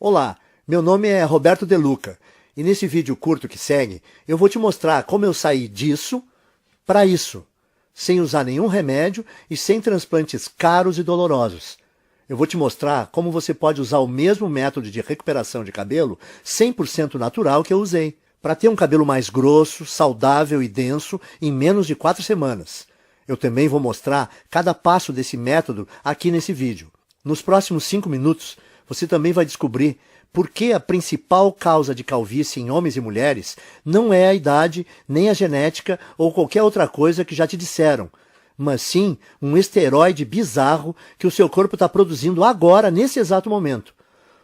Olá, meu nome é Roberto De Luca e nesse vídeo curto que segue eu vou te mostrar como eu saí disso para isso, sem usar nenhum remédio e sem transplantes caros e dolorosos. Eu vou te mostrar como você pode usar o mesmo método de recuperação de cabelo 100% natural que eu usei, para ter um cabelo mais grosso, saudável e denso em menos de 4 semanas. Eu também vou mostrar cada passo desse método aqui nesse vídeo. Nos próximos 5 minutos, você também vai descobrir por que a principal causa de calvície em homens e mulheres não é a idade, nem a genética ou qualquer outra coisa que já te disseram, mas sim um esteroide bizarro que o seu corpo está produzindo agora, nesse exato momento.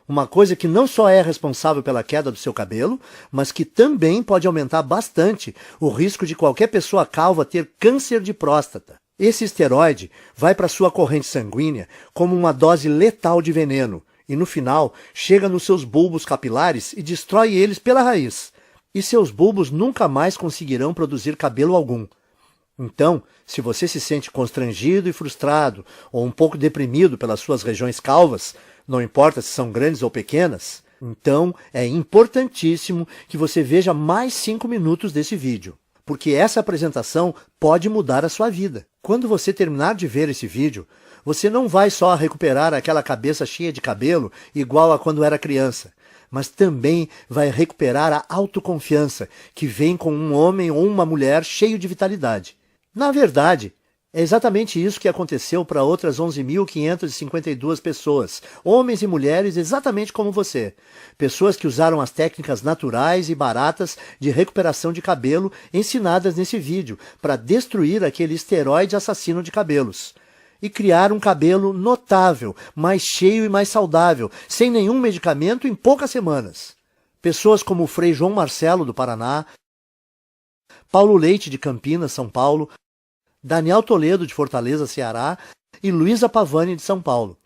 Uma coisa que não só é responsável pela queda do seu cabelo, mas que também pode aumentar bastante o risco de qualquer pessoa calva ter câncer de próstata. Esse esteroide vai para sua corrente sanguínea como uma dose letal de veneno e no final chega nos seus bulbos capilares e destrói eles pela raiz. E seus bulbos nunca mais conseguirão produzir cabelo algum. Então, se você se sente constrangido e frustrado ou um pouco deprimido pelas suas regiões calvas, não importa se são grandes ou pequenas, então é importantíssimo que você veja mais 5 minutos desse vídeo, porque essa apresentação pode mudar a sua vida. Quando você terminar de ver esse vídeo, você não vai só recuperar aquela cabeça cheia de cabelo igual a quando era criança, mas também vai recuperar a autoconfiança que vem com um homem ou uma mulher cheio de vitalidade. Na verdade, é exatamente isso que aconteceu para outras 11.552 pessoas, homens e mulheres exatamente como você. Pessoas que usaram as técnicas naturais e baratas de recuperação de cabelo ensinadas nesse vídeo para destruir aquele esteroide assassino de cabelos. E criar um cabelo notável, mais cheio e mais saudável, sem nenhum medicamento em poucas semanas. Pessoas como o Frei João Marcelo, do Paraná, Paulo Leite, de Campinas, São Paulo, Daniel Toledo, de Fortaleza, Ceará, e Luísa Pavani, de São Paulo.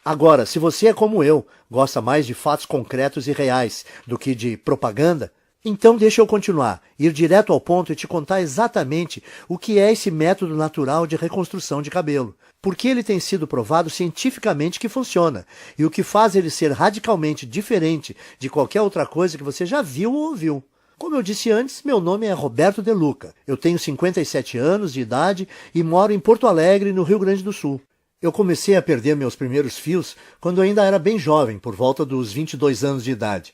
Agora, se você é como eu, gosta mais de fatos concretos e reais do que de propaganda, então deixa eu continuar, ir direto ao ponto e te contar exatamente o que é esse método natural de reconstrução de cabelo. Porque ele tem sido provado cientificamente que funciona, e o que faz ele ser radicalmente diferente de qualquer outra coisa que você já viu ou ouviu. Como eu disse antes, meu nome é Roberto De Luca. Eu tenho 57 anos de idade e moro em Porto Alegre, no Rio Grande do Sul. Eu comecei a perder meus primeiros fios quando ainda era bem jovem, por volta dos 22 anos de idade.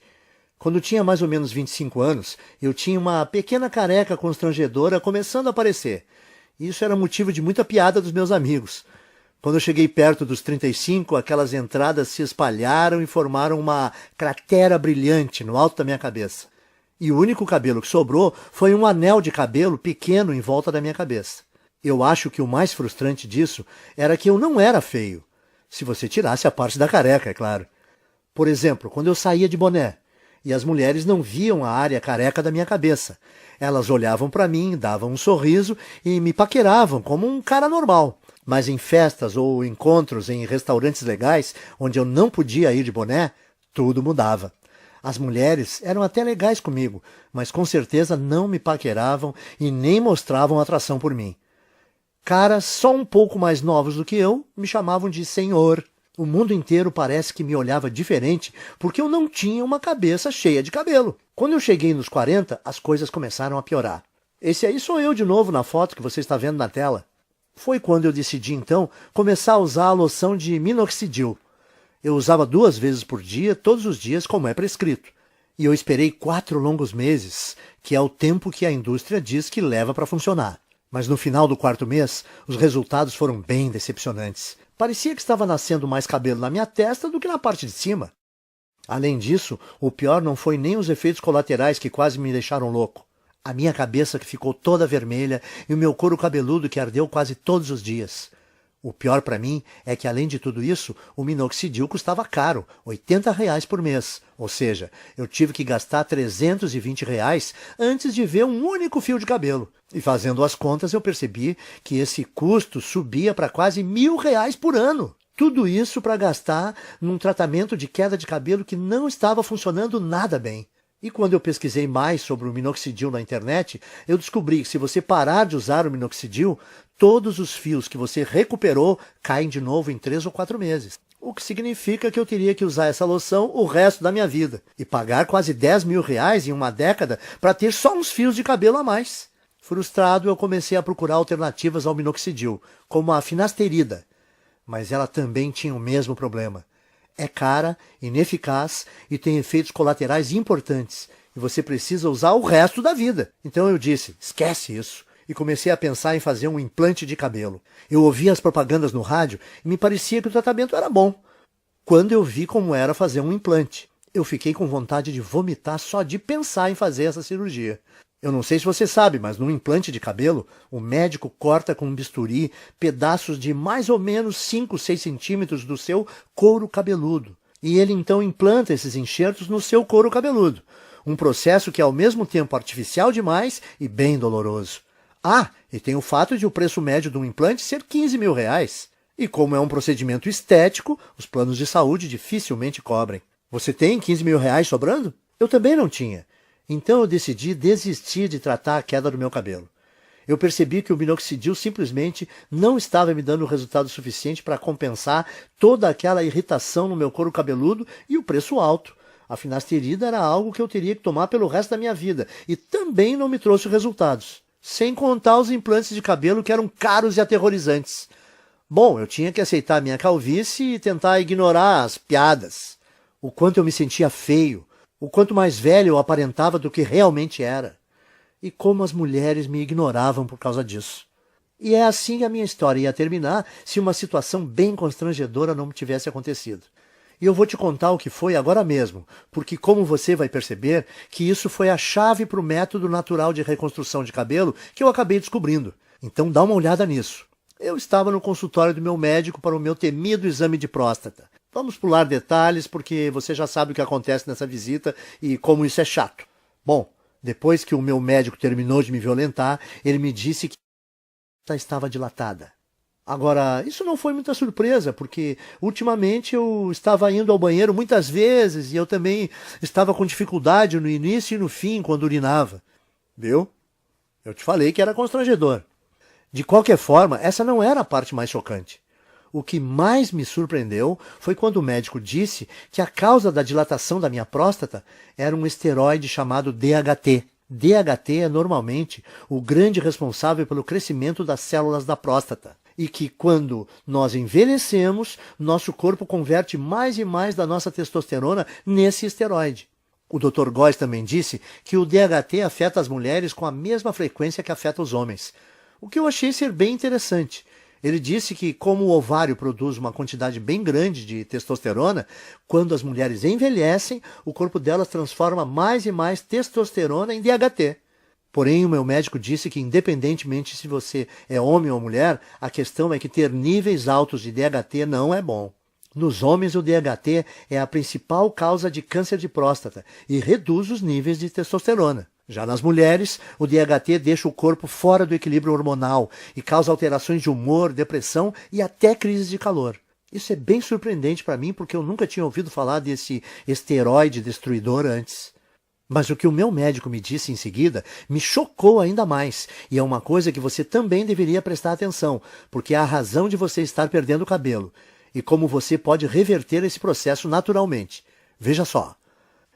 Quando tinha mais ou menos 25 anos, eu tinha uma pequena careca constrangedora começando a aparecer. Isso era motivo de muita piada dos meus amigos. Quando eu cheguei perto dos 35, aquelas entradas se espalharam e formaram uma cratera brilhante no alto da minha cabeça. E o único cabelo que sobrou foi um anel de cabelo pequeno em volta da minha cabeça. Eu acho que o mais frustrante disso era que eu não era feio. Se você tirasse a parte da careca, é claro. Por exemplo, quando eu saía de boné, e as mulheres não viam a área careca da minha cabeça. Elas olhavam para mim, davam um sorriso e me paqueravam como um cara normal. Mas em festas ou encontros em restaurantes legais, onde eu não podia ir de boné, tudo mudava. As mulheres eram até legais comigo, mas com certeza não me paqueravam e nem mostravam atração por mim. Caras só um pouco mais novos do que eu me chamavam de senhor. O mundo inteiro parece que me olhava diferente porque eu não tinha uma cabeça cheia de cabelo. Quando eu cheguei nos 40, as coisas começaram a piorar. Esse aí sou eu de novo na foto que você está vendo na tela. Foi quando eu decidi então começar a usar a loção de minoxidil. Eu usava 2 vezes por dia, todos os dias, como é prescrito. E eu esperei 4 longos meses, que é o tempo que a indústria diz que leva para funcionar. Mas no final do 4º mês, os resultados foram bem decepcionantes. Parecia que estava nascendo mais cabelo na minha testa do que na parte de cima. Além disso, o pior não foi nem os efeitos colaterais que quase me deixaram louco. A minha cabeça que ficou toda vermelha e o meu couro cabeludo que ardeu quase todos os dias. O pior para mim é que, além de tudo isso, o minoxidil custava caro, R$80 por mês. Ou seja, eu tive que gastar R$320 antes de ver um único fio de cabelo. E fazendo as contas, eu percebi que esse custo subia para quase R$1.000 por ano. Tudo isso para gastar num tratamento de queda de cabelo que não estava funcionando nada bem. E quando eu pesquisei mais sobre o minoxidil na internet, eu descobri que se você parar de usar o minoxidil, todos os fios que você recuperou caem de novo em 3 ou 4 meses. o que significa que eu teria que usar essa loção o resto da minha vida e pagar quase 10 mil reais em uma década para ter só uns fios de cabelo a mais. Frustrado, eu comecei a procurar alternativas ao minoxidil, como a finasterida, mas ela também tinha o mesmo problema. É cara, ineficaz e tem efeitos colaterais importantes, e você precisa usar o resto da vida. Então eu disse, esquece isso, e comecei a pensar em fazer um implante de cabelo. Eu ouvia as propagandas no rádio e me parecia que o tratamento era bom. Quando eu vi como era fazer um implante, eu fiquei com vontade de vomitar só de pensar em fazer essa cirurgia. Eu não sei se você sabe, mas num implante de cabelo, o médico corta com um bisturi pedaços de mais ou menos 5, 6 centímetros do seu couro cabeludo. E ele então implanta esses enxertos no seu couro cabeludo. Um processo que é ao mesmo tempo artificial demais e bem doloroso. Ah, e tem o fato de o preço médio de um implante ser 15 mil reais. E como é um procedimento estético, os planos de saúde dificilmente cobrem. Você tem 15 mil reais sobrando? Eu também não tinha. Então eu decidi desistir de tratar a queda do meu cabelo. Eu percebi que o minoxidil simplesmente não estava me dando resultado suficiente para compensar toda aquela irritação no meu couro cabeludo e o preço alto. A finasterida era algo que eu teria que tomar pelo resto da minha vida e também não me trouxe resultados. Sem contar os implantes de cabelo que eram caros e aterrorizantes. Bom, eu tinha que aceitar minha calvície e tentar ignorar as piadas. O quanto eu me sentia feio. O quanto mais velho eu aparentava do que realmente era. E como as mulheres me ignoravam por causa disso. E é assim que a minha história ia terminar se uma situação bem constrangedora não tivesse acontecido. E eu vou te contar o que foi agora mesmo, porque como você vai perceber, que isso foi a chave para o método natural de reconstrução de cabelo que eu acabei descobrindo. Então dá uma olhada nisso. Eu estava no consultório do meu médico para o meu temido exame de próstata. Vamos pular detalhes, porque você já sabe o que acontece nessa visita e como isso é chato. Bom, depois que o meu médico terminou de me violentar, ele me disse que a estava dilatada. Agora, isso não foi muita surpresa, porque ultimamente eu estava indo ao banheiro muitas vezes e eu também estava com dificuldade no início e no fim quando urinava. Viu? Eu te falei que era constrangedor. De qualquer forma, essa não era a parte mais chocante. O que mais me surpreendeu foi quando o médico disse que a causa da dilatação da minha próstata era um esteroide chamado DHT. DHT é normalmente o grande responsável pelo crescimento das células da próstata. E que quando nós envelhecemos, nosso corpo converte mais e mais da nossa testosterona nesse esteroide. O Dr. Góes também disse que o DHT afeta as mulheres com a mesma frequência que afeta os homens. O que eu achei ser bem interessante. Ele disse que, como o ovário produz uma quantidade bem grande de testosterona, quando as mulheres envelhecem, o corpo delas transforma mais e mais testosterona em DHT. Porém, o meu médico disse que, independentemente se você é homem ou mulher, a questão é que ter níveis altos de DHT não é bom. Nos homens, o DHT é a principal causa de câncer de próstata e reduz os níveis de testosterona. Já nas mulheres, o DHT deixa o corpo fora do equilíbrio hormonal e causa alterações de humor, depressão e até crises de calor. Isso é bem surpreendente para mim porque eu nunca tinha ouvido falar desse esteroide destruidor antes. Mas o que o meu médico me disse em seguida me chocou ainda mais, e é uma coisa que você também deveria prestar atenção, porque é a razão de você estar perdendo o cabelo, e como você pode reverter esse processo naturalmente. Veja só.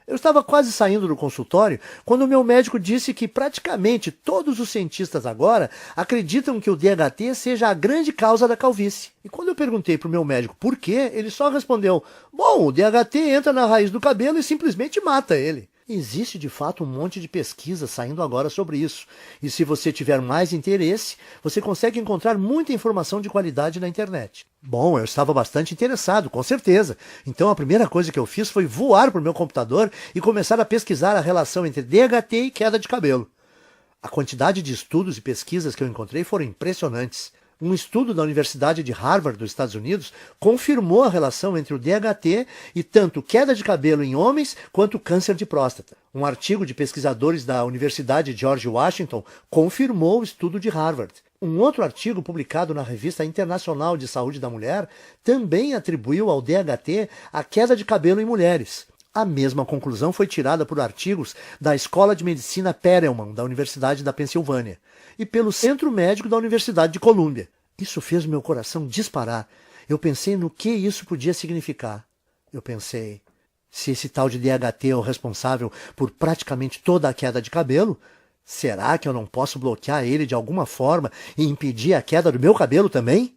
Eu estava quase saindo do consultório quando o meu médico disse que praticamente todos os cientistas agora acreditam que o DHT seja a grande causa da calvície. E quando eu perguntei para o meu médico por quê, ele só respondeu, bom, o DHT entra na raiz do cabelo e simplesmente mata ele. Existe de fato um monte de pesquisa saindo agora sobre isso. E se você tiver mais interesse, você consegue encontrar muita informação de qualidade na internet. Bom, eu estava bastante interessado, com certeza. Então a primeira coisa que eu fiz foi voar para o meu computador e começar a pesquisar a relação entre DHT e queda de cabelo. A quantidade de estudos e pesquisas que eu encontrei foram impressionantes. Um estudo da Universidade de Harvard, dos Estados Unidos, confirmou a relação entre o DHT e tanto queda de cabelo em homens quanto câncer de próstata. Um artigo de pesquisadores da Universidade George Washington confirmou o estudo de Harvard. Um outro artigo publicado na Revista Internacional de Saúde da Mulher também atribuiu ao DHT a queda de cabelo em mulheres. A mesma conclusão foi tirada por artigos da Escola de Medicina Perelman, da Universidade da Pensilvânia, e pelo Centro Médico da Universidade de Colômbia. Isso fez meu coração disparar. Eu pensei no que isso podia significar. Eu pensei, se esse tal de DHT é o responsável por praticamente toda a queda de cabelo, será que eu não posso bloquear ele de alguma forma e impedir a queda do meu cabelo também?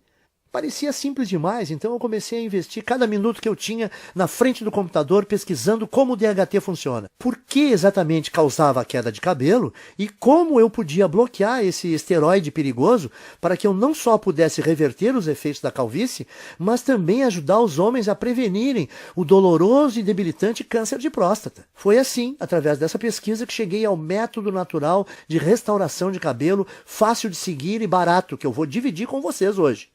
Parecia simples demais, então eu comecei a investir cada minuto que eu tinha na frente do computador pesquisando como o DHT funciona. Por que exatamente causava a queda de cabelo e como eu podia bloquear esse esteroide perigoso para que eu não só pudesse reverter os efeitos da calvície, mas também ajudar os homens a prevenirem o doloroso e debilitante câncer de próstata. Foi assim, através dessa pesquisa, que cheguei ao método natural de restauração de cabelo, fácil de seguir e barato, que eu vou dividir com vocês hoje.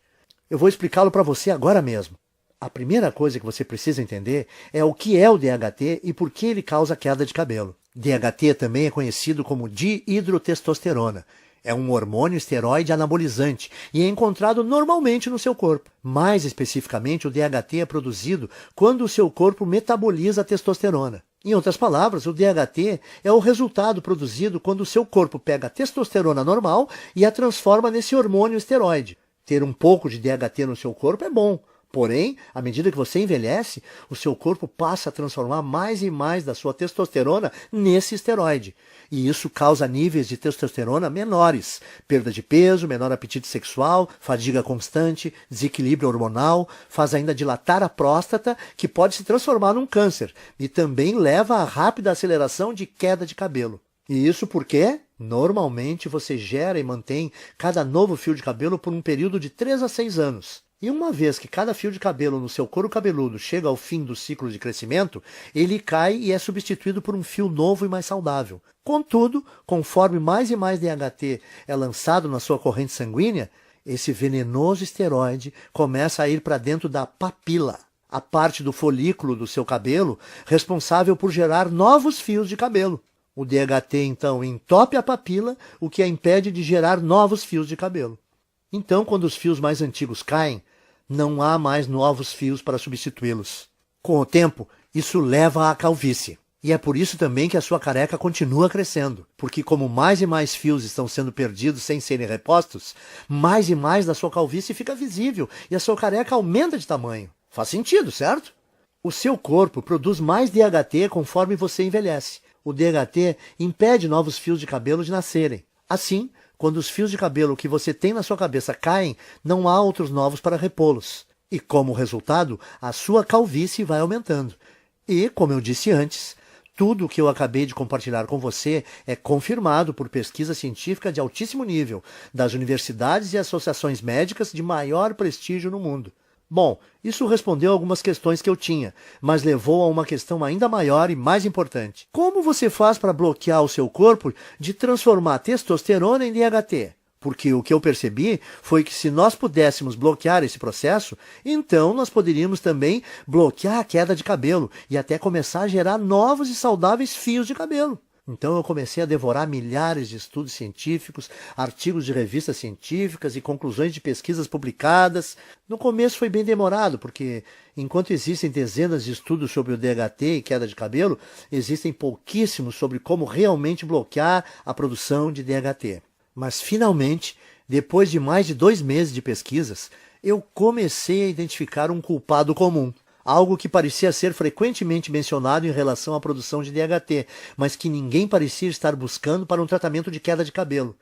Eu vou explicá-lo para você agora mesmo. A primeira coisa que você precisa entender é o que é o DHT e por que ele causa queda de cabelo. DHT também é conhecido como dihidrotestosterona. É um hormônio esteroide anabolizante e é encontrado normalmente no seu corpo. Mais especificamente, o DHT é produzido quando o seu corpo metaboliza a testosterona. Em outras palavras, o DHT é o resultado produzido quando o seu corpo pega a testosterona normal e a transforma nesse hormônio esteroide. Ter um pouco de DHT no seu corpo é bom, porém, à medida que você envelhece, o seu corpo passa a transformar mais e mais da sua testosterona nesse esteroide. E isso causa níveis de testosterona menores, perda de peso, menor apetite sexual, fadiga constante, desequilíbrio hormonal, faz ainda dilatar a próstata, que pode se transformar num câncer, e também leva a rápida aceleração de queda de cabelo. E isso porque, normalmente, você gera e mantém cada novo fio de cabelo por um período de 3 a 6 anos. E uma vez que cada fio de cabelo no seu couro cabeludo chega ao fim do ciclo de crescimento, ele cai e é substituído por um fio novo e mais saudável. Contudo, conforme mais e mais DHT é lançado na sua corrente sanguínea, esse venenoso esteroide começa a ir para dentro da papila, a parte do folículo do seu cabelo responsável por gerar novos fios de cabelo. O DHT, então, entope a papila, o que a impede de gerar novos fios de cabelo. Então, quando os fios mais antigos caem, não há mais novos fios para substituí-los. Com o tempo, isso leva à calvície. E é por isso também que a sua careca continua crescendo, porque como mais e mais fios estão sendo perdidos sem serem repostos, mais e mais da sua calvície fica visível e a sua careca aumenta de tamanho. Faz sentido, certo? O seu corpo produz mais DHT conforme você envelhece. O DHT impede novos fios de cabelo de nascerem. Assim, quando os fios de cabelo que você tem na sua cabeça caem, não há outros novos para repô-los. E como resultado, a sua calvície vai aumentando. E, como eu disse antes, tudo o que eu acabei de compartilhar com você é confirmado por pesquisa científica de altíssimo nível, das universidades e associações médicas de maior prestígio no mundo. Bom, isso respondeu algumas questões que eu tinha, mas levou a uma questão ainda maior e mais importante. Como você faz para bloquear o seu corpo de transformar testosterona em DHT? Porque o que eu percebi foi que se nós pudéssemos bloquear esse processo, então nós poderíamos também bloquear a queda de cabelo e até começar a gerar novos e saudáveis fios de cabelo. Então eu comecei a devorar milhares de estudos científicos, artigos de revistas científicas e conclusões de pesquisas publicadas. No começo foi bem demorado, porque enquanto existem dezenas de estudos sobre o DHT e queda de cabelo, existem pouquíssimos sobre como realmente bloquear a produção de DHT. Mas finalmente, depois de mais de 2 meses de pesquisas, eu comecei a identificar um culpado comum. Algo que parecia ser frequentemente mencionado em relação à produção de DHT, mas que ninguém parecia estar buscando para um tratamento de queda de cabelo.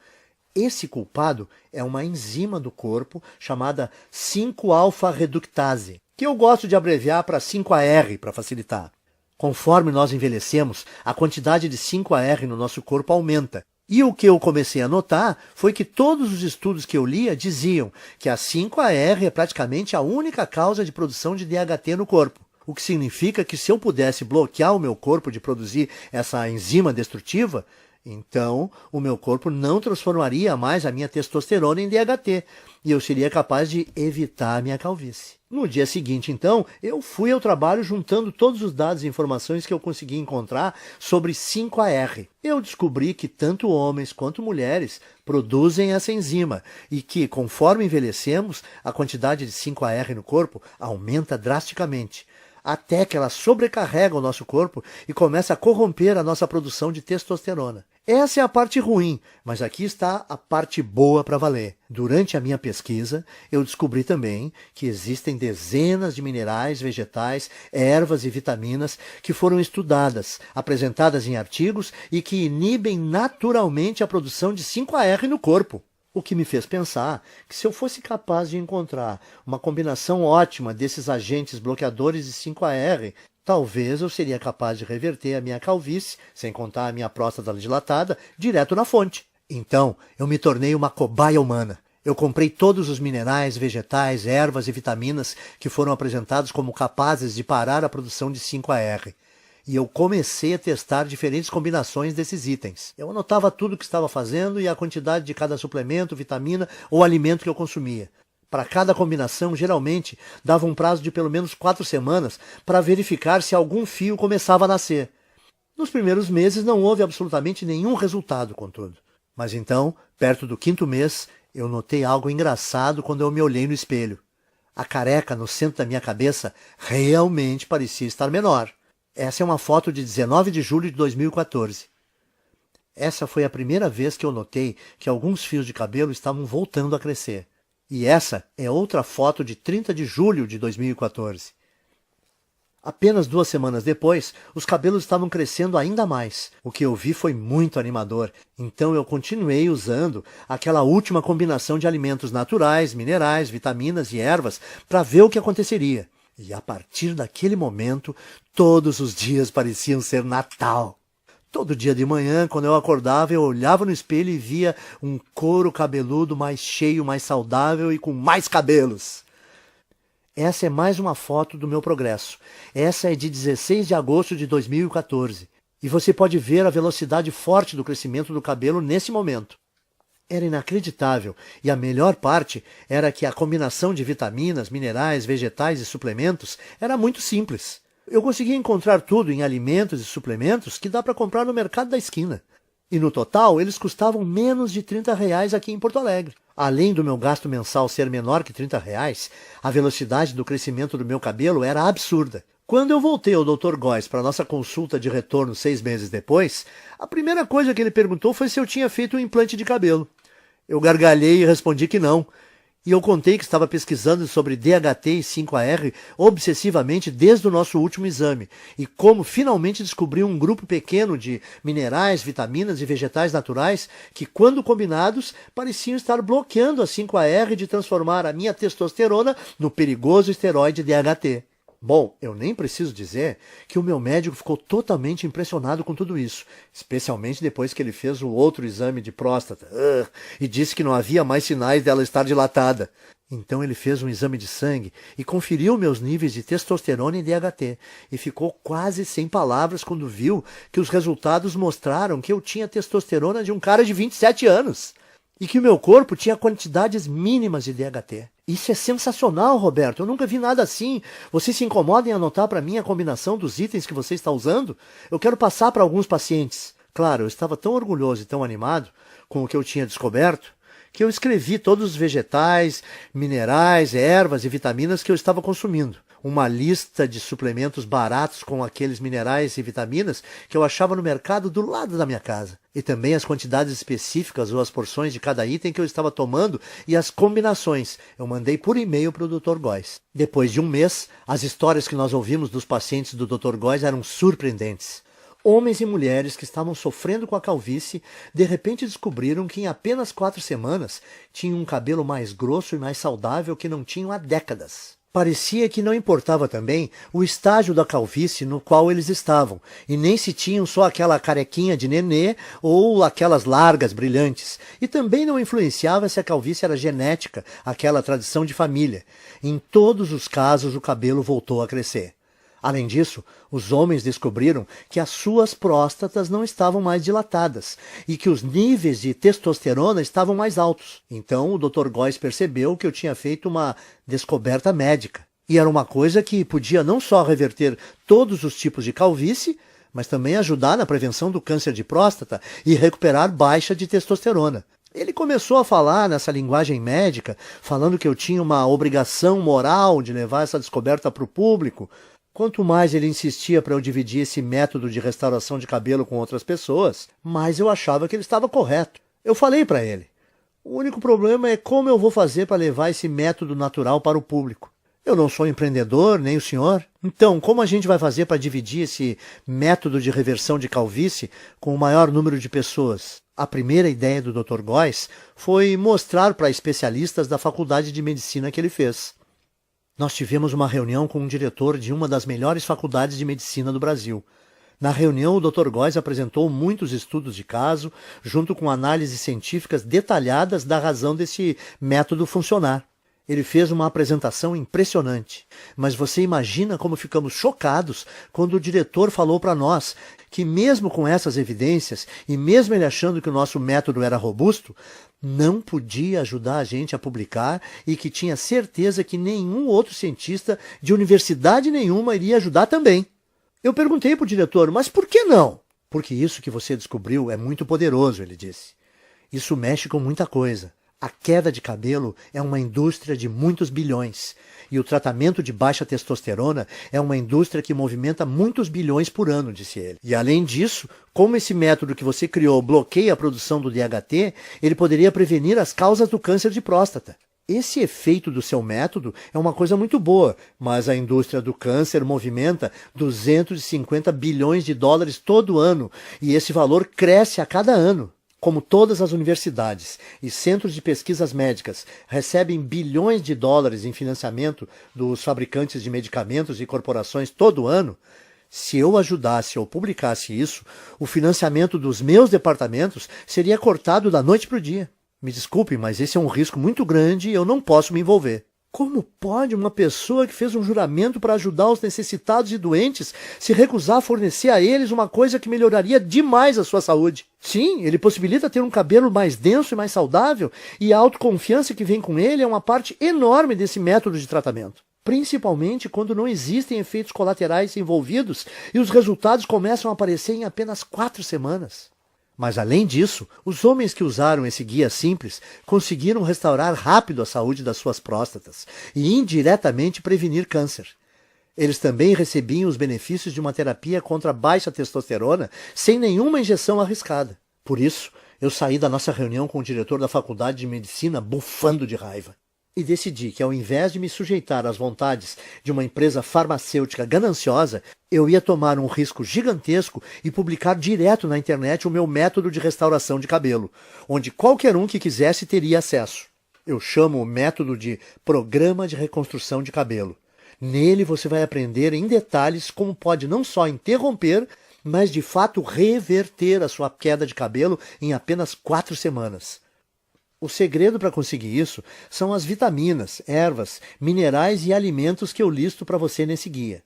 Esse culpado é uma enzima do corpo chamada 5-alfa-reductase, que eu gosto de abreviar para 5-AR para facilitar. Conforme nós envelhecemos, a quantidade de 5-AR no nosso corpo aumenta. E o que eu comecei a notar foi que todos os estudos que eu lia diziam que a 5-AR é praticamente a única causa de produção de DHT no corpo. O que significa que se eu pudesse bloquear o meu corpo de produzir essa enzima destrutiva, então o meu corpo não transformaria mais a minha testosterona em DHT e eu seria capaz de evitar a minha calvície. No dia seguinte, então, eu fui ao trabalho juntando todos os dados e informações que eu consegui encontrar sobre 5-AR. Eu descobri que tanto homens quanto mulheres produzem essa enzima e que, conforme envelhecemos, a quantidade de 5-AR no corpo aumenta drasticamente. até que ela sobrecarrega o nosso corpo e começa a corromper a nossa produção de testosterona. Essa é a parte ruim, mas aqui está a parte boa para valer. Durante a minha pesquisa, eu descobri também que existem dezenas de minerais, vegetais, ervas e vitaminas que foram estudadas, apresentadas em artigos e que inibem naturalmente a produção de 5-AR no corpo. O que me fez pensar que se eu fosse capaz de encontrar uma combinação ótima desses agentes bloqueadores de 5-AR, talvez eu seria capaz de reverter a minha calvície, sem contar a minha próstata dilatada, direto na fonte. Então, eu me tornei uma cobaia humana. Eu comprei todos os minerais, vegetais, ervas e vitaminas que foram apresentados como capazes de parar a produção de 5-AR. E eu comecei a testar diferentes combinações desses itens. Eu anotava tudo o que estava fazendo e a quantidade de cada suplemento, vitamina ou alimento que eu consumia. Para cada combinação, geralmente, dava um prazo de pelo menos 4 semanas para verificar se algum fio começava a nascer. Nos primeiros meses não houve absolutamente nenhum resultado, contudo. Mas então, perto do 5º mês, eu notei algo engraçado quando eu me olhei no espelho. A careca no centro da minha cabeça realmente parecia estar menor. Essa é uma foto de 19 de julho de 2014. Essa foi a primeira vez que eu notei que alguns fios de cabelo estavam voltando a crescer. E essa é outra foto de 30 de julho de 2014. Apenas 2 semanas depois, os cabelos estavam crescendo ainda mais. O que eu vi foi muito animador, então eu continuei usando aquela última combinação de alimentos naturais, minerais, vitaminas e ervas para ver o que aconteceria. E a partir daquele momento, todos os dias pareciam ser Natal. Todo dia de manhã, quando eu acordava, eu olhava no espelho e via um couro cabeludo mais cheio, mais saudável e com mais cabelos. Essa é mais uma foto do meu progresso. Essa é de 16 de agosto de 2014. E você pode ver a velocidade forte do crescimento do cabelo nesse momento. Era inacreditável, e a melhor parte era que a combinação de vitaminas, minerais, vegetais e suplementos era muito simples. Eu conseguia encontrar tudo em alimentos e suplementos que dá para comprar no mercado da esquina. E no total, eles custavam menos de R$ 30 aqui em Porto Alegre. Além do meu gasto mensal ser menor que R$ 30, a velocidade do crescimento do meu cabelo era absurda. Quando eu voltei ao Dr. Góes para nossa consulta de retorno 6 meses depois, a primeira coisa que ele perguntou foi se eu tinha feito um implante de cabelo. Eu gargalhei e respondi que não. E eu contei que estava pesquisando sobre DHT e 5-AR obsessivamente desde o nosso último exame, e como finalmente descobri um grupo pequeno de minerais, vitaminas e vegetais naturais que, quando combinados, pareciam estar bloqueando a 5-AR de transformar a minha testosterona no perigoso esteroide DHT. Bom, eu nem preciso dizer que o meu médico ficou totalmente impressionado com tudo isso, especialmente depois que ele fez o outro exame de próstata e disse que não havia mais sinais dela estar dilatada. Então ele fez um exame de sangue e conferiu meus níveis de testosterona e DHT e ficou quase sem palavras quando viu que os resultados mostraram que eu tinha testosterona de um cara de 27 anos. E que o meu corpo tinha quantidades mínimas de DHT. Isso é sensacional, Roberto. Eu nunca vi nada assim. Você se incomoda em anotar para mim a combinação dos itens que você está usando? Eu quero passar para alguns pacientes. Claro, eu estava tão orgulhoso e tão animado com o que eu tinha descoberto que eu escrevi todos os vegetais, minerais, ervas e vitaminas que eu estava consumindo. Uma lista de suplementos baratos com aqueles minerais e vitaminas que eu achava no mercado do lado da minha casa. E também as quantidades específicas ou as porções de cada item que eu estava tomando e as combinações. Eu mandei por e-mail para o Dr. Góes. Depois de um mês, as histórias que nós ouvimos dos pacientes do Dr. Góes eram surpreendentes. Homens e mulheres que estavam sofrendo com a calvície, de repente descobriram que em apenas 4 semanas tinham um cabelo mais grosso e mais saudável que não tinham há décadas. Parecia que não importava também o estágio da calvície no qual eles estavam, e nem se tinham só aquela carequinha de nenê ou aquelas largas brilhantes, e também não influenciava se a calvície era genética, aquela tradição de família. Em todos os casos o cabelo voltou a crescer. Além disso, os homens descobriram que as suas próstatas não estavam mais dilatadas e que os níveis de testosterona estavam mais altos. Então o Dr. Góes percebeu que eu tinha feito uma descoberta médica. E era uma coisa que podia não só reverter todos os tipos de calvície, mas também ajudar na prevenção do câncer de próstata e recuperar baixa de testosterona. Ele começou a falar nessa linguagem médica, falando que eu tinha uma obrigação moral de levar essa descoberta para o público, Quanto mais ele insistia para eu dividir esse método de restauração de cabelo com outras pessoas, mais eu achava que ele estava correto. Eu falei para ele: o único problema é como eu vou fazer para levar esse método natural para o público. Eu não sou empreendedor, nem o senhor. Então, como a gente vai fazer para dividir esse método de reversão de calvície com o maior número de pessoas? A primeira ideia do Dr. Góes foi mostrar para especialistas da faculdade de medicina que ele fez. Nós tivemos uma reunião com um diretor de uma das melhores faculdades de medicina do Brasil. Na reunião, o Dr. Góes apresentou muitos estudos de caso, junto com análises científicas detalhadas da razão desse método funcionar. Ele fez uma apresentação impressionante, mas você imagina como ficamos chocados quando o diretor falou para nós que mesmo com essas evidências, e mesmo ele achando que o nosso método era robusto, não podia ajudar a gente a publicar e que tinha certeza que nenhum outro cientista de universidade nenhuma iria ajudar também. Eu perguntei para o diretor: mas por que não? Porque isso que você descobriu é muito poderoso, ele disse. Isso mexe com muita coisa. A queda de cabelo é uma indústria de muitos bilhões. E o tratamento de baixa testosterona é uma indústria que movimenta muitos bilhões por ano, disse ele. E além disso, como esse método que você criou bloqueia a produção do DHT, ele poderia prevenir as causas do câncer de próstata. Esse efeito do seu método é uma coisa muito boa, mas a indústria do câncer movimenta 250 bilhões de dólares todo ano, e esse valor cresce a cada ano. Como todas as universidades e centros de pesquisas médicas recebem bilhões de dólares em financiamento dos fabricantes de medicamentos e corporações todo ano, se eu ajudasse ou publicasse isso, o financiamento dos meus departamentos seria cortado da noite para o dia. Me desculpe, mas esse é um risco muito grande e eu não posso me envolver. Como pode uma pessoa que fez um juramento para ajudar os necessitados e doentes se recusar a fornecer a eles uma coisa que melhoraria demais a sua saúde? Sim, ele possibilita ter um cabelo mais denso e mais saudável, e a autoconfiança que vem com ele é uma parte enorme desse método de tratamento. Principalmente quando não existem efeitos colaterais envolvidos e os resultados começam a aparecer em apenas 4 semanas. Mas além disso, os homens que usaram esse guia simples conseguiram restaurar rápido a saúde das suas próstatas e indiretamente prevenir câncer. Eles também recebiam os benefícios de uma terapia contra a baixa testosterona sem nenhuma injeção arriscada. Por isso, eu saí da nossa reunião com o diretor da faculdade de medicina bufando de raiva. E decidi que, ao invés de me sujeitar às vontades de uma empresa farmacêutica gananciosa, eu ia tomar um risco gigantesco e publicar direto na internet o meu método de restauração de cabelo, onde qualquer um que quisesse teria acesso. Eu chamo o método de Programa de Reconstrução de Cabelo. Nele você vai aprender em detalhes como pode não só interromper, mas de fato reverter a sua queda de cabelo em apenas 4 semanas. O segredo para conseguir isso são as vitaminas, ervas, minerais e alimentos que eu listo para você nesse guia.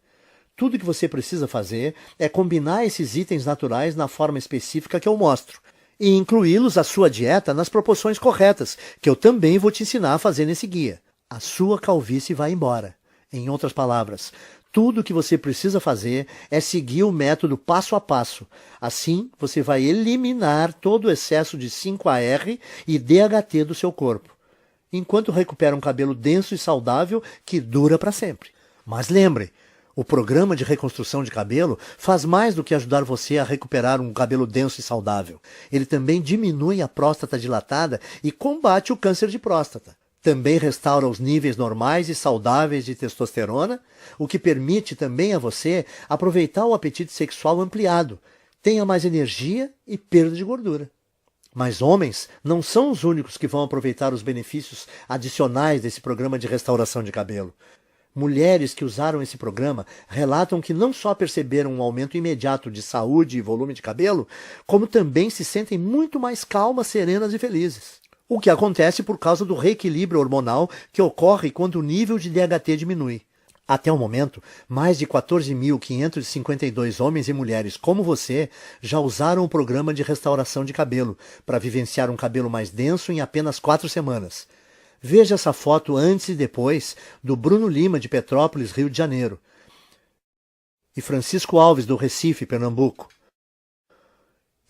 Tudo que você precisa fazer é combinar esses itens naturais na forma específica que eu mostro e incluí-los à sua dieta nas proporções corretas, que eu também vou te ensinar a fazer nesse guia. A sua calvície vai embora. Em outras palavras, tudo o que você precisa fazer é seguir o método passo a passo. Assim, você vai eliminar todo o excesso de 5-AR e DHT do seu corpo, enquanto recupera um cabelo denso e saudável que dura para sempre. Mas lembre, o programa de reconstrução de cabelo faz mais do que ajudar você a recuperar um cabelo denso e saudável. Ele também diminui a próstata dilatada e combate o câncer de próstata. Também restaura os níveis normais e saudáveis de testosterona, o que permite também a você aproveitar o apetite sexual ampliado, tenha mais energia e perda de gordura. Mas homens não são os únicos que vão aproveitar os benefícios adicionais desse programa de restauração de cabelo. Mulheres que usaram esse programa relatam que não só perceberam um aumento imediato de saúde e volume de cabelo, como também se sentem muito mais calmas, serenas e felizes. O que acontece por causa do reequilíbrio hormonal que ocorre quando o nível de DHT diminui. Até o momento, mais de 14.552 homens e mulheres como você já usaram o programa de restauração de cabelo para vivenciar um cabelo mais denso em apenas 4 semanas. Veja essa foto antes e depois do Bruno Lima, de Petrópolis, Rio de Janeiro, e Francisco Alves, do Recife, Pernambuco.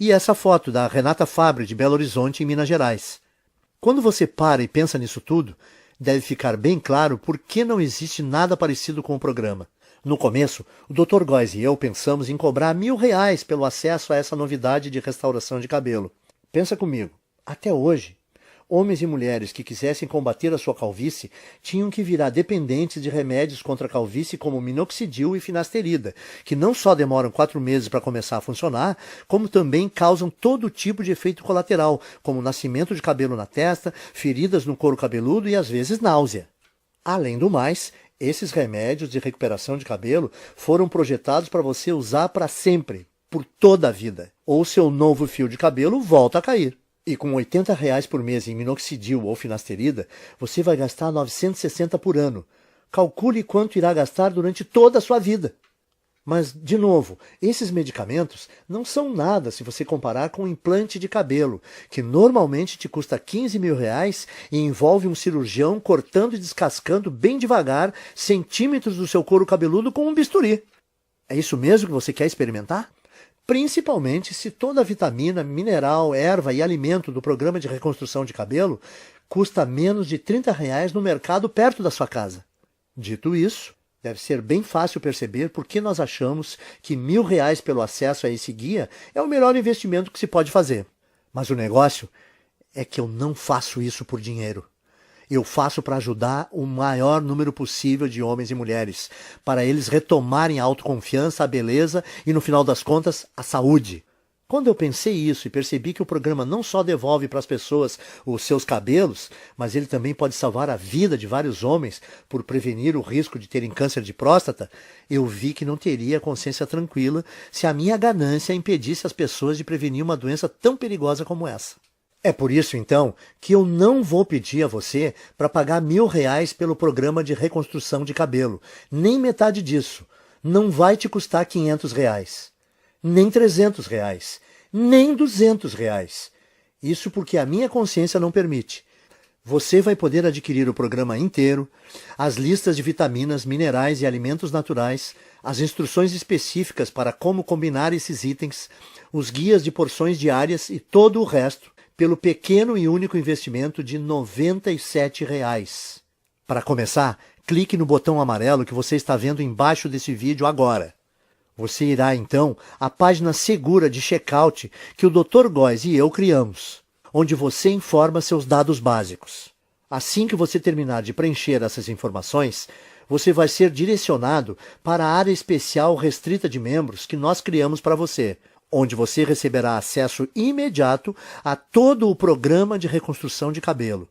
E essa foto da Renata Fabre, de Belo Horizonte, em Minas Gerais. Quando você para e pensa nisso tudo, deve ficar bem claro por que não existe nada parecido com o programa. No começo, o Dr. Góes e eu pensamos em cobrar R$ 1.000 pelo acesso a essa novidade de restauração de cabelo. Pensa comigo, até hoje, homens e mulheres que quisessem combater a sua calvície tinham que virar dependentes de remédios contra a calvície como minoxidil e finasterida, que não só demoram 4 meses para começar a funcionar, como também causam todo tipo de efeito colateral, como nascimento de cabelo na testa, feridas no couro cabeludo e às vezes náusea. Além do mais, esses remédios de recuperação de cabelo foram projetados para você usar para sempre, por toda a vida. Ou seu novo fio de cabelo volta a cair. E com R$ 80 por mês em minoxidil ou finasterida, você vai gastar 960 por ano. Calcule quanto irá gastar durante toda a sua vida. Mas, de novo, esses medicamentos não são nada se você comparar com um implante de cabelo, que normalmente te custa R$ 15.000 e envolve um cirurgião cortando e descascando bem devagar centímetros do seu couro cabeludo com um bisturi. É isso mesmo que você quer experimentar? Principalmente se toda a vitamina, mineral, erva e alimento do programa de reconstrução de cabelo custa menos de R$ 30 no mercado perto da sua casa. Dito isso, deve ser bem fácil perceber por que nós achamos que R$ 1.000 pelo acesso a esse guia é o melhor investimento que se pode fazer. Mas o negócio é que eu não faço isso por dinheiro. Eu faço para ajudar o maior número possível de homens e mulheres, para eles retomarem a autoconfiança, a beleza e, no final das contas, a saúde. Quando eu pensei isso e percebi que o programa não só devolve para as pessoas os seus cabelos, mas ele também pode salvar a vida de vários homens por prevenir o risco de terem câncer de próstata, eu vi que não teria consciência tranquila se a minha ganância impedisse as pessoas de prevenir uma doença tão perigosa como essa. É por isso, então, que eu não vou pedir a você para pagar R$ 1.000 pelo programa de reconstrução de cabelo. Nem metade disso. Não vai te custar R$ 500. Nem R$ 300. Nem R$ 200. Isso porque a minha consciência não permite. Você vai poder adquirir o programa inteiro, as listas de vitaminas, minerais e alimentos naturais, as instruções específicas para como combinar esses itens, os guias de porções diárias e todo o resto, pelo pequeno e único investimento de R$ 97. Para começar, clique no botão amarelo que você está vendo embaixo desse vídeo agora. Você irá, então, à página segura de checkout que o Dr. Góes e eu criamos, onde você informa seus dados básicos. Assim que você terminar de preencher essas informações, você vai ser direcionado para a área especial restrita de membros que nós criamos para você, onde você receberá acesso imediato a todo o programa de reconstrução de cabelo.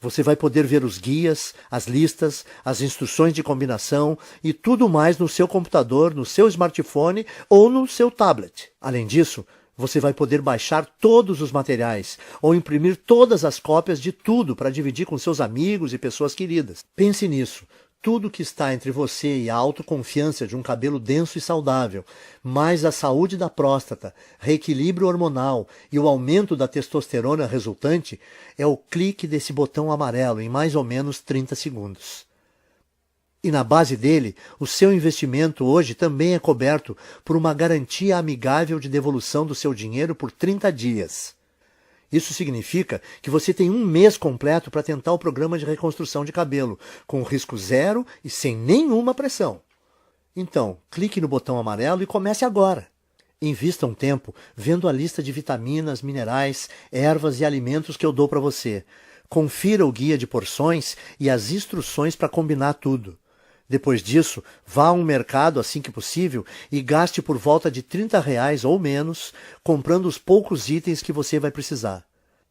Você vai poder ver os guias, as listas, as instruções de combinação e tudo mais no seu computador, no seu smartphone ou no seu tablet. Além disso, você vai poder baixar todos os materiais ou imprimir todas as cópias de tudo para dividir com seus amigos e pessoas queridas. Pense nisso. Tudo que está entre você e a autoconfiança de um cabelo denso e saudável, mais a saúde da próstata, reequilíbrio hormonal e o aumento da testosterona resultante, é o clique desse botão amarelo em mais ou menos 30 segundos. E na base dele, o seu investimento hoje também é coberto por uma garantia amigável de devolução do seu dinheiro por 30 dias. Isso significa que você tem 1 mês completo para tentar o programa de reconstrução de cabelo, com risco zero e sem nenhuma pressão. Então, clique no botão amarelo e comece agora. Invista um tempo vendo a lista de vitaminas, minerais, ervas e alimentos que eu dou para você. Confira o guia de porções e as instruções para combinar tudo. Depois disso, vá a um mercado assim que possível e gaste por volta de R$ 30 ou menos, comprando os poucos itens que você vai precisar.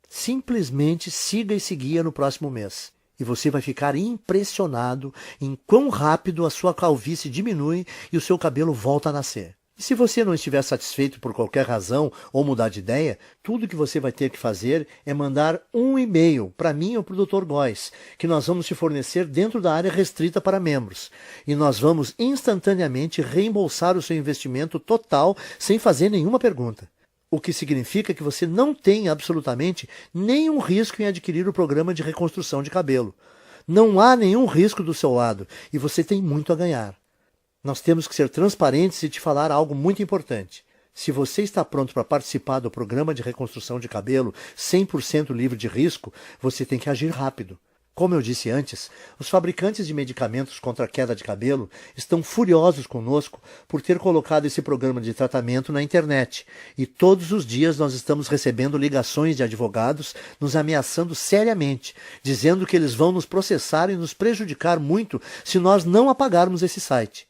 Simplesmente siga esse guia no próximo mês e você vai ficar impressionado em quão rápido a sua calvície diminui e o seu cabelo volta a nascer. E se você não estiver satisfeito por qualquer razão ou mudar de ideia, tudo que você vai ter que fazer é mandar um e-mail para mim ou para o Dr. Góes, que nós vamos te fornecer dentro da área restrita para membros. E nós vamos instantaneamente reembolsar o seu investimento total sem fazer nenhuma pergunta. O que significa que você não tem absolutamente nenhum risco em adquirir o programa de reconstrução de cabelo. Não há nenhum risco do seu lado e você tem muito a ganhar. Nós temos que ser transparentes e te falar algo muito importante. Se você está pronto para participar do programa de reconstrução de cabelo 100% livre de risco, você tem que agir rápido. Como eu disse antes, os fabricantes de medicamentos contra a queda de cabelo estão furiosos conosco por ter colocado esse programa de tratamento na internet. E todos os dias nós estamos recebendo ligações de advogados nos ameaçando seriamente, dizendo que eles vão nos processar e nos prejudicar muito se nós não apagarmos esse site.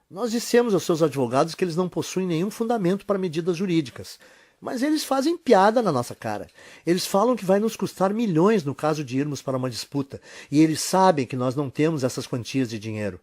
Nós dissemos aos seus advogados que eles não possuem nenhum fundamento para medidas jurídicas. Mas eles fazem piada na nossa cara. Eles falam que vai nos custar milhões no caso de irmos para uma disputa. E eles sabem que nós não temos essas quantias de dinheiro.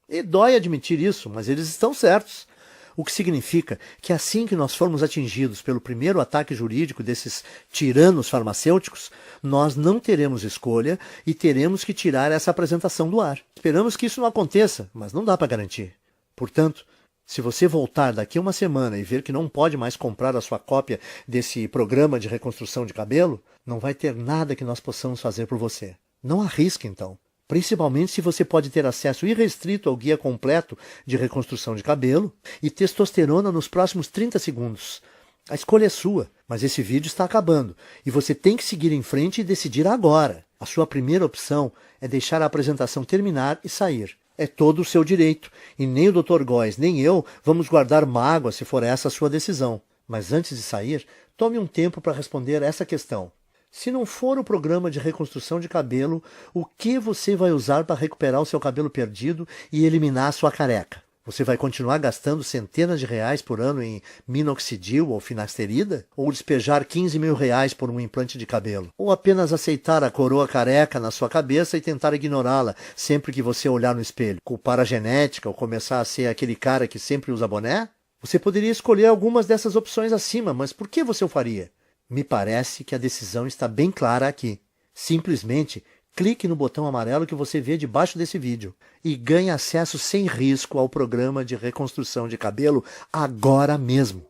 E dói admitir isso, mas eles estão certos. O que significa que assim que nós formos atingidos pelo primeiro ataque jurídico desses tiranos farmacêuticos, nós não teremos escolha e teremos que tirar essa apresentação do ar. Esperamos que isso não aconteça, mas não dá para garantir. Portanto, se você voltar daqui a uma semana e ver que não pode mais comprar a sua cópia desse programa de reconstrução de cabelo, não vai ter nada que nós possamos fazer por você. Não arrisque, então. Principalmente se você pode ter acesso irrestrito ao guia completo de reconstrução de cabelo e testosterona nos próximos 30 segundos. A escolha é sua, mas esse vídeo está acabando e você tem que seguir em frente e decidir agora. A sua primeira opção é deixar a apresentação terminar e sair. É todo o seu direito, e nem o Dr. Góes nem eu vamos guardar mágoa se for essa a sua decisão. Mas antes de sair, tome um tempo para responder essa questão. Se não for o programa de reconstrução de cabelo, o que você vai usar para recuperar o seu cabelo perdido e eliminar a sua careca? Você vai continuar gastando centenas de reais por ano em minoxidil ou finasterida? Ou despejar 15 mil reais por um implante de cabelo? Ou apenas aceitar a coroa careca na sua cabeça e tentar ignorá-la sempre que você olhar no espelho? Culpar a genética ou começar a ser aquele cara que sempre usa boné? Você poderia escolher algumas dessas opções acima, mas por que você o faria? Me parece que a decisão está bem clara aqui. Simplesmente clique no botão amarelo que você vê debaixo desse vídeo e ganhe acesso sem risco ao programa de reconstrução de cabelo agora mesmo.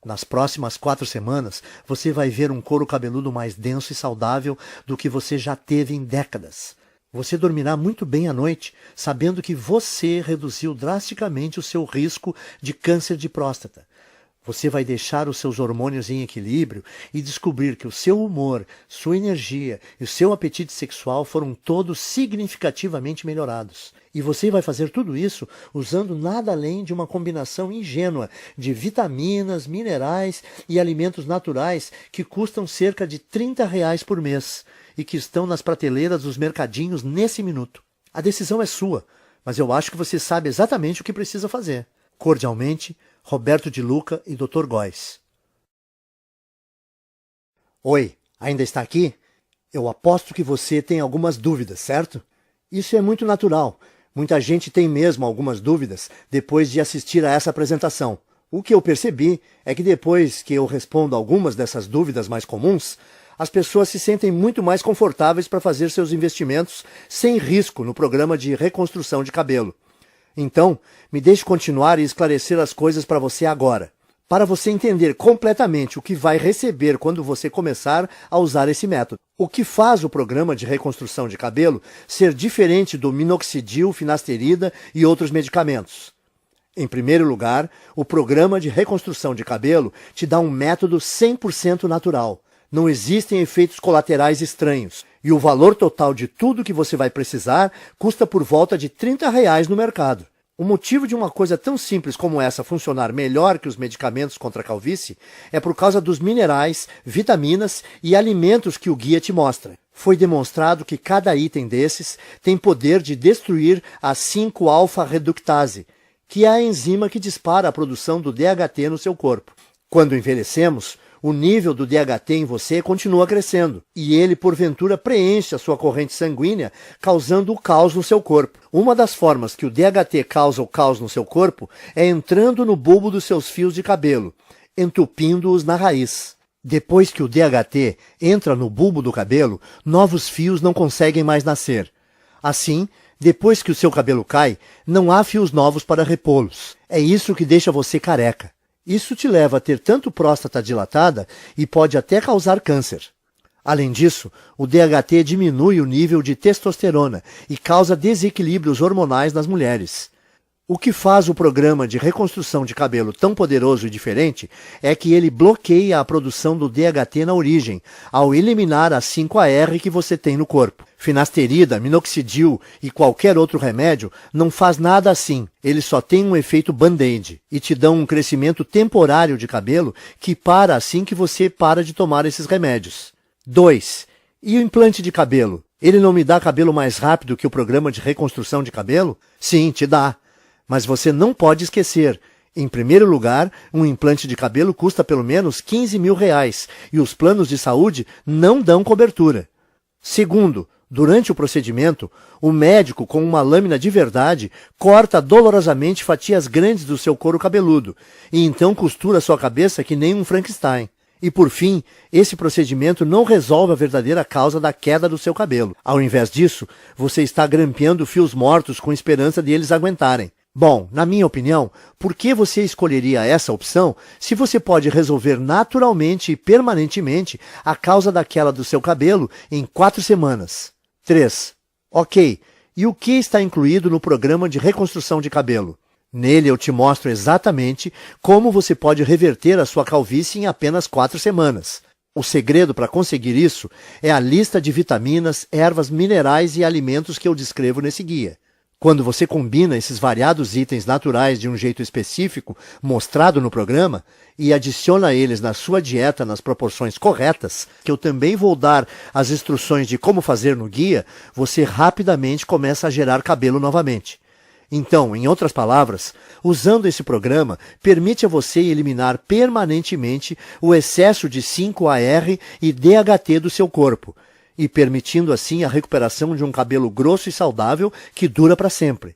Nas próximas 4 semanas, você vai ver um couro cabeludo mais denso e saudável do que você já teve em décadas. Você dormirá muito bem à noite, sabendo que você reduziu drasticamente o seu risco de câncer de próstata. Você vai deixar os seus hormônios em equilíbrio e descobrir que o seu humor, sua energia e o seu apetite sexual foram todos significativamente melhorados. E você vai fazer tudo isso usando nada além de uma combinação ingênua de vitaminas, minerais e alimentos naturais que custam cerca de R$30 por mês e que estão nas prateleiras dos mercadinhos nesse minuto. A decisão é sua, mas eu acho que você sabe exatamente o que precisa fazer. Cordialmente, Roberto de Luca e Dr. Góes. Oi, ainda está aqui? Eu aposto que você tem algumas dúvidas, certo? Isso é muito natural. Muita gente tem mesmo algumas dúvidas depois de assistir a essa apresentação. O que eu percebi é que depois que eu respondo algumas dessas dúvidas mais comuns, as pessoas se sentem muito mais confortáveis para fazer seus investimentos sem risco no programa de reconstrução de cabelo. Então, me deixe continuar e esclarecer as coisas para você agora, para você entender completamente o que vai receber quando você começar a usar esse método. O que faz o programa de reconstrução de cabelo ser diferente do minoxidil, finasterida e outros medicamentos? Em primeiro lugar, o programa de reconstrução de cabelo te dá um método 100% natural. Não existem efeitos colaterais estranhos. E o valor total de tudo que você vai precisar custa por volta de R$30 no mercado. O motivo de uma coisa tão simples como essa funcionar melhor que os medicamentos contra a calvície é por causa dos minerais, vitaminas e alimentos que o guia te mostra. Foi demonstrado que cada item desses tem poder de destruir a 5-alfa-reductase, que é a enzima que dispara a produção do DHT no seu corpo. Quando envelhecemos, o nível do DHT em você continua crescendo, e ele, porventura, preenche a sua corrente sanguínea, causando o caos no seu corpo. Uma das formas que o DHT causa o caos no seu corpo é entrando no bulbo dos seus fios de cabelo, entupindo-os na raiz. Depois que o DHT entra no bulbo do cabelo, novos fios não conseguem mais nascer. Assim, depois que o seu cabelo cai, não há fios novos para repô-los. É isso que deixa você careca. Isso te leva a ter tanto próstata dilatada e pode até causar câncer. Além disso, o DHT diminui o nível de testosterona e causa desequilíbrios hormonais nas mulheres. O que faz o programa de reconstrução de cabelo tão poderoso e diferente é que ele bloqueia a produção do DHT na origem, ao eliminar a 5-AR que você tem no corpo. Finasterida, minoxidil e qualquer outro remédio não faz nada assim. Ele só tem um efeito band-aid e te dão um crescimento temporário de cabelo que para assim que você para de tomar esses remédios. 2. E o implante de cabelo? Ele não me dá cabelo mais rápido que o programa de reconstrução de cabelo? Sim, te dá. Mas você não pode esquecer, em primeiro lugar, um implante de cabelo custa pelo menos R$15 mil e os planos de saúde não dão cobertura. Segundo, durante o procedimento, o médico, com uma lâmina de verdade, corta dolorosamente fatias grandes do seu couro cabeludo e então costura sua cabeça que nem um Frankenstein. E por fim, esse procedimento não resolve a verdadeira causa da queda do seu cabelo. Ao invés disso, você está grampeando fios mortos com esperança de eles aguentarem. Bom, na minha opinião, por que você escolheria essa opção se você pode resolver naturalmente e permanentemente a causa da queda do seu cabelo em 4 semanas? 3. Ok, e o que está incluído no programa de reconstrução de cabelo? Nele eu te mostro exatamente como você pode reverter a sua calvície em apenas 4 semanas. O segredo para conseguir isso é a lista de vitaminas, ervas, minerais e alimentos que eu descrevo nesse guia. Quando você combina esses variados itens naturais de um jeito específico, mostrado no programa, e adiciona eles na sua dieta nas proporções corretas, que eu também vou dar as instruções de como fazer no guia, você rapidamente começa a gerar cabelo novamente. Então, em outras palavras, usando esse programa, permite a você eliminar permanentemente o excesso de 5-AR e DHT do seu corpo, e permitindo assim a recuperação de um cabelo grosso e saudável que dura para sempre.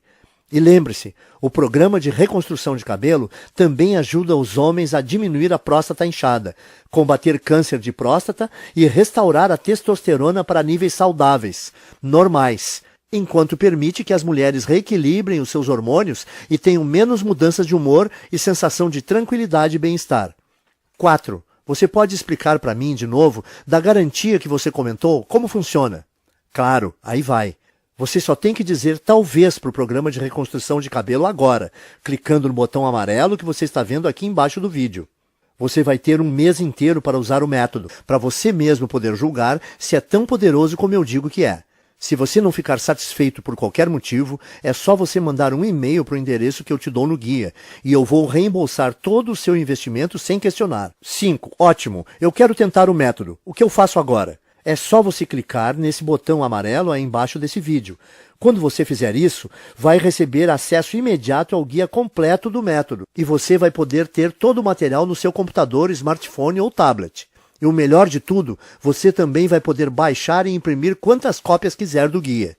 E lembre-se, o programa de reconstrução de cabelo também ajuda os homens a diminuir a próstata inchada, combater câncer de próstata e restaurar a testosterona para níveis saudáveis, normais, enquanto permite que as mulheres reequilibrem os seus hormônios e tenham menos mudanças de humor e sensação de tranquilidade e bem-estar. 4. Você pode explicar para mim, de novo, da garantia que você comentou, como funciona? Claro, aí vai. Você só tem que dizer talvez para o programa de reconstrução de cabelo agora, clicando no botão amarelo que você está vendo aqui embaixo do vídeo. Você vai ter um mês inteiro para usar o método, para você mesmo poder julgar se é tão poderoso como eu digo que é. Se você não ficar satisfeito por qualquer motivo, é só você mandar um e-mail para o endereço que eu te dou no guia, e eu vou reembolsar todo o seu investimento sem questionar. 5. Ótimo, eu quero tentar o método. O que eu faço agora? É só você clicar nesse botão amarelo aí embaixo desse vídeo. Quando você fizer isso, vai receber acesso imediato ao guia completo do método, e você vai poder ter todo o material no seu computador, smartphone ou tablet. E o melhor de tudo, você também vai poder baixar e imprimir quantas cópias quiser do guia.